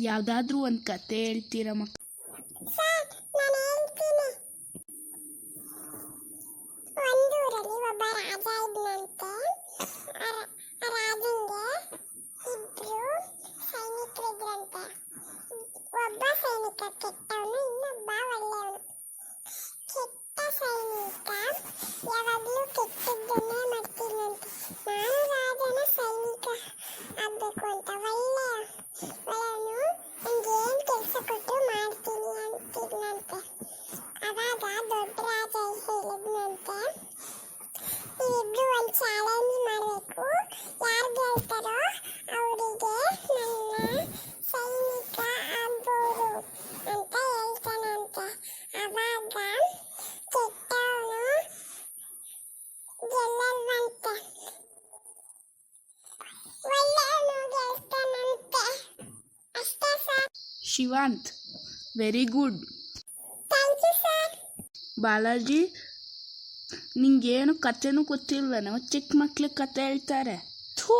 ಯಾವುದಾದ್ರೂ ಒಂದು ಕತೆ ಹೇಳ್ತೀರಾ ಮಕ್ಕ? ಸರ್, ನಾನು ಹೇಳ್ತೀನಿ. ಒಂದೂರಲ್ಲಿ ಒಬ್ಬ ರಾಜ ಇದ್ನಂತೆ. ಆ ರಾಜಂಗೆ ಇಬ್ರು ಸೈನಿಕರಿದ್ರಂತೆ. ಒಬ್ಬ ಸೈನಿಕ ಕೆಟ್ಟವನು, ಇನ್ನೊಬ್ಬ ಒಳ್ಳೆಯವನು. ಕೆಟ್ಟ ಸೈನಿಕ ಯಾವಾಗಲೂ ಕೆಟ್ಟದ್ದನ್ನೇ ಮಾಡ್ತಿದ್ನಂತೆ. ನಾನು ರಾಜನ ಸೈನಿಕ ಆಗ್ಬೇಕು ಅಂತ ಒಳ್ಳೆಯವನು ನಂಗೇನು ಕೆಲಸ ಕೊಟ್ಟು ಮಾಡ್ತೀನಿ ಅಂತಿದ್ನಂತೆ. ಅವಾಗ ದೊಡ್ಡ ರಾಜ ಹೇಳಿದ್ನಂತೆ, ನೀವಿಬ್ರು ಒಂದು ಚಾಲೆಂಜ್ ಮಾಡಬೇಕು. ಯಾರು ಗೆಲ್ತಾರೋ ಅವರಿಗೆ ನನ್ನ ಸೈನಿಕ ಆಗ್ಬೋದು ಅಂತ ಹೇಳ್ತಾನಂತೆ. ಅವಾಗ ಕೆಟ್ಟವನು ಗೆಲ್ಲಲ್ವಂತೆ, ಒಳ್ಳೆಯವನು ಗೆಲ್ತಾನಂತೆ. ಅಷ್ಟೇ sir. Shivanth, very good. Thank you sir. Balaji, ನಿಂಗೇನು ಕತೆನೂ ಗೊತ್ತಿಲ್ವ? ನಾವು ಚಿಕ್ಕ ಮಕ್ಳಿಗೆ ಕತೆ ಹೇಳ್ತಾರೆ. ಥೂ.